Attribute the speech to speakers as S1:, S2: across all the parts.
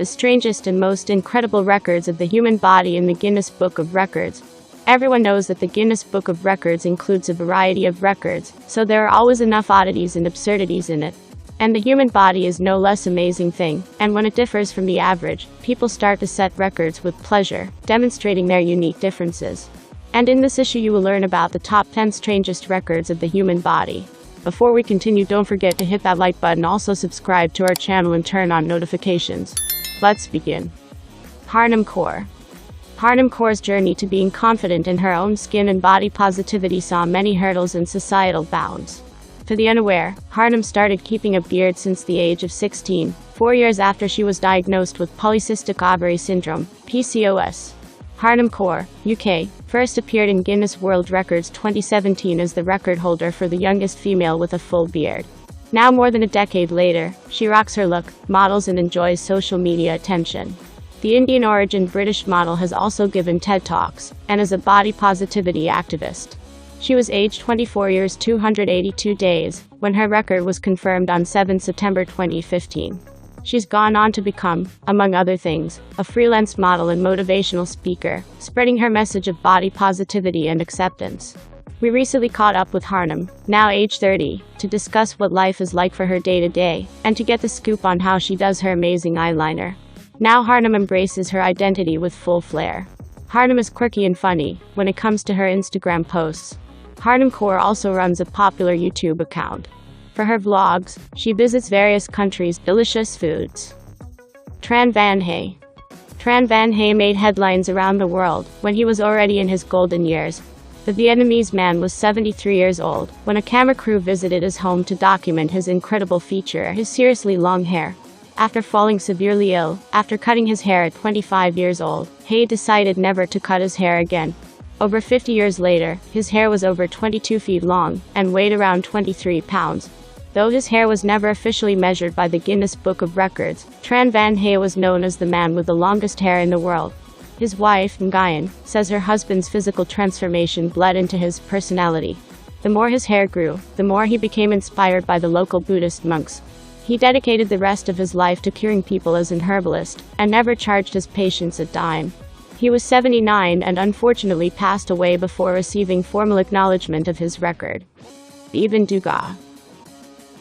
S1: the strangest and most incredible records of the human body in the Guinness Book of Records. Everyone knows that the Guinness Book of Records includes a variety of records, so there are always enough oddities and absurdities in it. And the human body is no less amazing thing, and when it differs from the average, people start to set records with pleasure, demonstrating their unique differences. And in this issue you will learn about the top 10 strangest records of the human body. Before we continue, don't forget to hit that like button, also subscribe to our channel and turn on notifications. Let's begin. Harnum Kaur. Harnum Kaur's journey to being confident in her own skin and body positivity saw many hurdles and societal bounds. For the unaware, Harnum started keeping a beard since the age of 16, 4 years after she was diagnosed with polycystic ovary syndrome, PCOS. Harnum Kaur, UK, first appeared in Guinness World Records 2017 as the record holder for the youngest female with a full beard. Now more than a decade later, she rocks her look, models and enjoys social media attention. The Indian-origin British model has also given TED Talks, and is a body positivity activist. She was aged 24 years 282 days, when her record was confirmed on 7 September 2015. She's gone on to become, among other things, a freelance model and motivational speaker, spreading her message of body positivity and acceptance. We recently caught up with Harnum, now age 30, to discuss what life is like for her day-to-day, and to get the scoop on how she does her amazing eyeliner. Now Harnum embraces her identity with full flair. Harnum is quirky and funny when it comes to her Instagram posts. Harnum Kaur also runs a popular YouTube account. For her vlogs, she visits various countries' delicious foods. Tran Van Hey. Tran Van Hey made headlines around the world when he was already in his golden years. The Vietnamese man was 73 years old when a camera crew visited his home to document his incredible feature, his seriously long hair. After falling severely ill, after cutting his hair at 25 years old, Hay decided never to cut his hair again. Over 50 years later, his hair was over 22 feet long, and weighed around 23 pounds. Though his hair was never officially measured by the Guinness Book of Records, Tran Van Hey was known as the man with the longest hair in the world. His wife, Nguyen, says her husband's physical transformation bled into his personality. The more his hair grew, the more he became inspired by the local Buddhist monks. He dedicated the rest of his life to curing people as an herbalist, and never charged his patients a dime. He was 79 and unfortunately passed away before receiving formal acknowledgement of his record. Ibn Duga.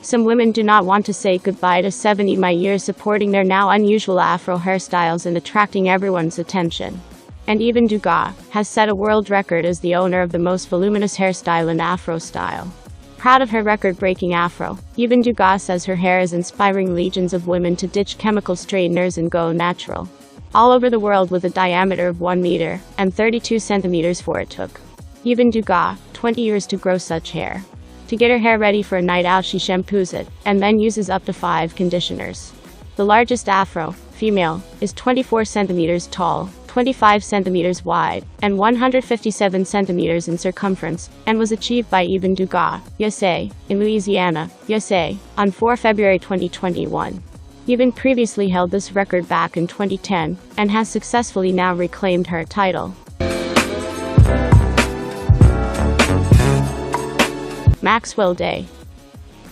S1: Some women do not want to say goodbye to 70 years supporting their now unusual afro hairstyles and attracting everyone's attention. And Ibn Duga has set a world record as the owner of the most voluminous hairstyle in afro style. Proud of her record-breaking afro, Ibn Duga says her hair is inspiring legions of women to ditch chemical straighteners and go natural. All over the world with a diameter of 1 meter and 32 centimeters for it took Ibn Duga 20 years to grow such hair. To get her hair ready for a night out, she shampoos it, and then uses up to 5 conditioners. The largest afro, female, is 24 centimeters tall, 25 centimeters wide, and 157 centimeters in circumference, and was achieved by Ibn Duga, USA, in Louisiana, USA, on 4 February 2021. Ibn previously held this record back in 2010, and has successfully now reclaimed her title. Maxwell Day.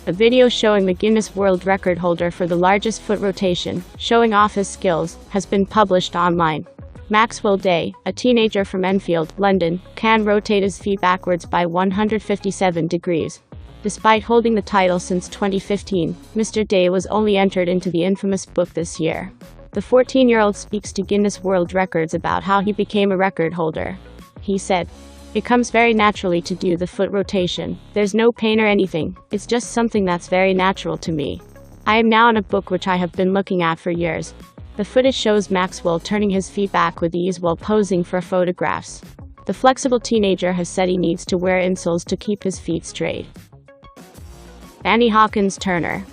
S1: A video showing the Guinness World Record holder for the largest foot rotation, showing off his skills, has been published online. Maxwell Day, a teenager from Enfield, London, can rotate his feet backwards by 157 degrees. Despite holding the title since 2015, Mr. Day was only entered into the infamous book this year. The 14-year-old speaks to Guinness World Records about how he became a record holder. He said, "It comes very naturally to do the foot rotation. There's no pain or anything, it's just something that's very natural to me. I am now in a book which I have been looking at for years." The footage shows Maxwell turning his feet back with ease while posing for photographs. The flexible teenager has said he needs to wear insoles to keep his feet straight. Annie Hawkins Turner.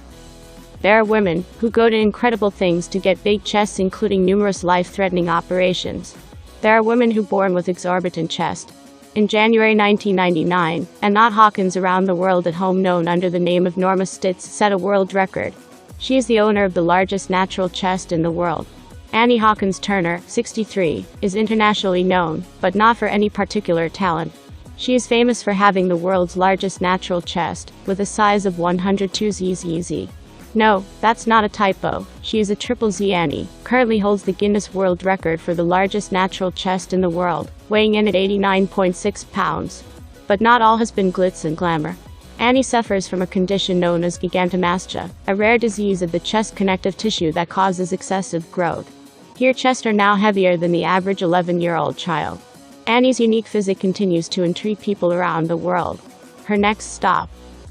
S1: There are women who go to incredible things to get big chests, including numerous life-threatening operations. There are women who born with exorbitant chest. In January 1999, Annie Hawkins around the world at home known under the name of Norma Stitz set a world record. She is the owner of the largest natural chest in the world. Annie Hawkins Turner, 63, is internationally known, but not for any particular talent. She is famous for having the world's largest natural chest, with a size of 102 zzz. No, that's not a typo. She is a triple Z Annie, currently holds the Guinness World Record for the largest natural chest in the world, weighing in at 89.6 pounds. But not all has been glitz and glamour. Annie suffers from a condition known as gigantomastia, a rare disease of the chest connective tissue that causes excessive growth. Her chests are now heavier than the average 11-year-old child. Annie's unique physique continues to intrigue people around the world. Her next stop,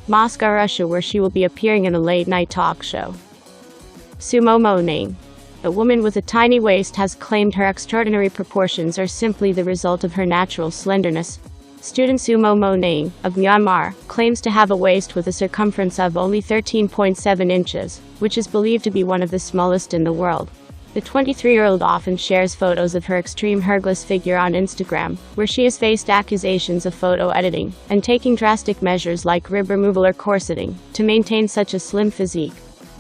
S1: Moscow, Russia, where she will be appearing in a late-night talk show. Sumo Moning. A woman with a tiny waist has claimed her extraordinary proportions are simply the result of her natural slenderness. Student Sumo Moning, of Myanmar, claims to have a waist with a circumference of only 13.7 inches, which is believed to be one of the smallest in the world. The 23-year-old often shares photos of her extreme hairless figure on Instagram, where she has faced accusations of photo editing and taking drastic measures like rib removal or corseting to maintain such a slim physique.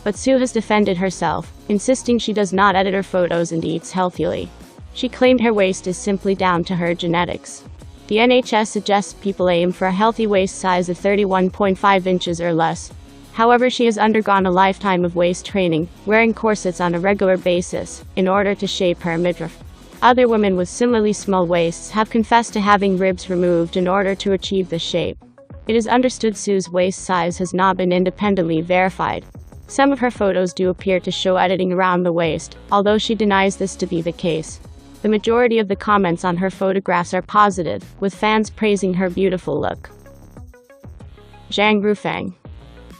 S1: But Sue has defended herself, insisting she does not edit her photos and eats healthily. She claimed her waist is simply down to her genetics. The NHS suggests people aim for a healthy waist size of 31.5 inches or less. However, she has undergone a lifetime of waist training, wearing corsets on a regular basis, in order to shape her midriff. Other women with similarly small waists have confessed to having ribs removed in order to achieve the shape. It is understood Sue's waist size has not been independently verified. Some of her photos do appear to show editing around the waist, although she denies this to be the case. The majority of the comments on her photographs are positive, with fans praising her beautiful look. Zhang Rufang.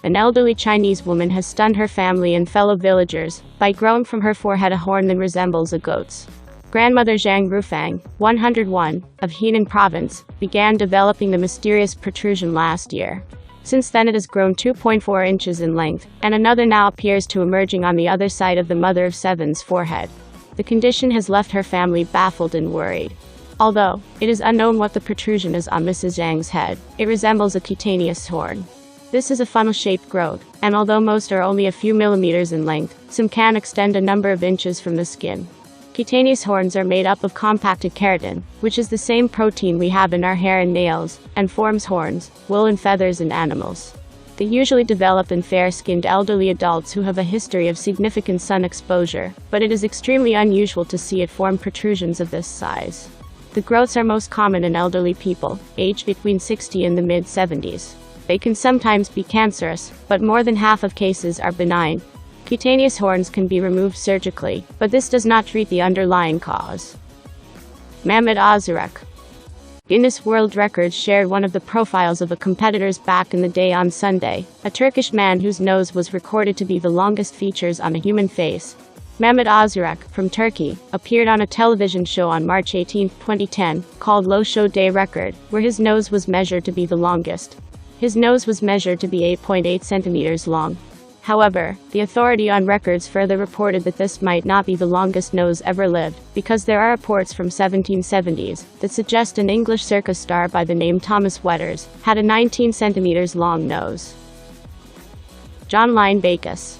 S1: An elderly Chinese woman has stunned her family and fellow villagers by growing from her forehead a horn that resembles a goat's. Grandmother Zhang Rufang, 101, of Henan Province, began developing the mysterious protrusion last year. Since then it has grown 2.4 inches in length, and another now appears to emerging on the other side of the mother of seven's forehead. The condition has left her family baffled and worried. Although it is unknown what the protrusion is on Mrs. Zhang's head, it resembles a cutaneous horn. This is a funnel-shaped growth, and although most are only a few millimeters in length, some can extend a number of inches from the skin. Cutaneous horns are made up of compacted keratin, which is the same protein we have in our hair and nails, and forms horns, wool and feathers in animals. They usually develop in fair-skinned elderly adults who have a history of significant sun exposure, but it is extremely unusual to see it form protrusions of this size. The growths are most common in elderly people, aged between 60 and the mid-70s. They can sometimes be cancerous, but more than half of cases are benign. Cutaneous horns can be removed surgically, but this does not treat the underlying cause. Mehmet Ozurek. Guinness World Records shared one of the profiles of a competitor's back in the day on Sunday, a Turkish man whose nose was recorded to be the longest features on a human face. Mehmet Ozurek, from Turkey, appeared on a television show on March 18, 2010, called Low Show Day Record, where his nose was measured to be the longest. His nose was measured to be 8.8 centimeters long. However, the authority on records further reported that this might not be the longest nose ever lived, because there are reports from 1770s that suggest an English circus star by the name Thomas Wetters had a 19 centimeters long nose. John Line Bacchus.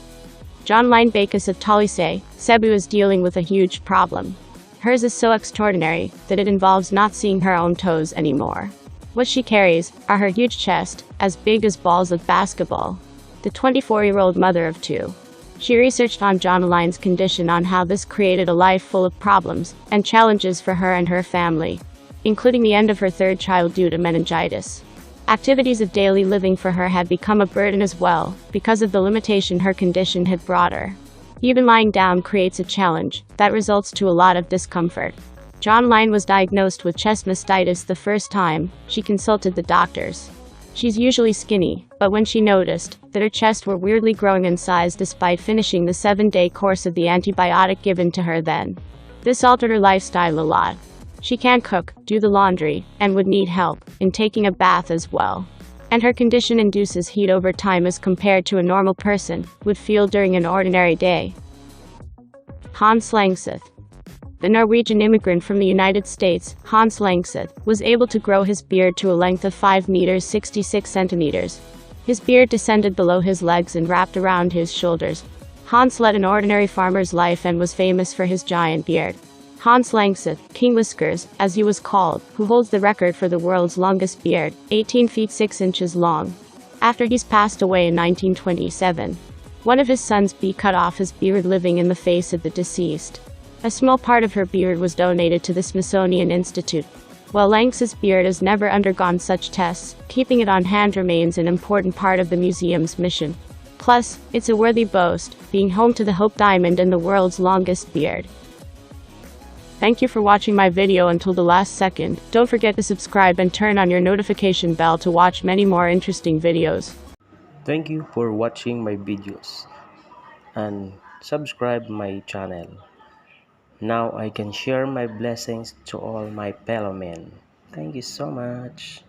S1: John Line Bacchus of Tolise, Cebu is dealing with a huge problem. Hers is so extraordinary that it involves not seeing her own toes anymore. What she carries are her huge chest, as big as balls of basketball. The 24-year-old mother of two. She researched on John Line's condition on how this created a life full of problems and challenges for her and her family, including the end of her third child due to meningitis. Activities of daily living for her had become a burden as well, because of the limitation her condition had brought her. Even lying down creates a challenge that results to a lot of discomfort. John Line was diagnosed with chest mastitis the first time she consulted the doctors. She's usually skinny, but when she noticed that her chest were weirdly growing in size despite finishing the 7-day course of the antibiotic given to her then, this altered her lifestyle a lot. She can't cook, do the laundry, and would need help in taking a bath as well. And her condition induces heat over time as compared to a normal person would feel during an ordinary day. Hans Langseth. The Norwegian immigrant from the United States, Hans Langseth, was able to grow his beard to a length of 5 meters 66 centimeters. His beard descended below his legs and wrapped around his shoulders. Hans led an ordinary farmer's life and was famous for his giant beard. Hans Langseth, King Whiskers, as he was called, who holds the record for the world's longest beard, 18 feet 6 inches long. After he's passed away in 1927. One of his sons cut off his beard living in the face of the deceased. A small part of her beard was donated to the Smithsonian Institute. While Lanx's beard has never undergone such tests, keeping it on hand remains an important part of the museum's mission. Plus, it's a worthy boast, being home to the Hope Diamond and the world's longest beard. Thank you for watching my video until the last second. Don't forget to subscribe and turn on your notification bell to watch many more interesting videos.
S2: Thank you for watching my videos and subscribe my channel. Now I can share my blessings to all my fellow men. Thank you so much.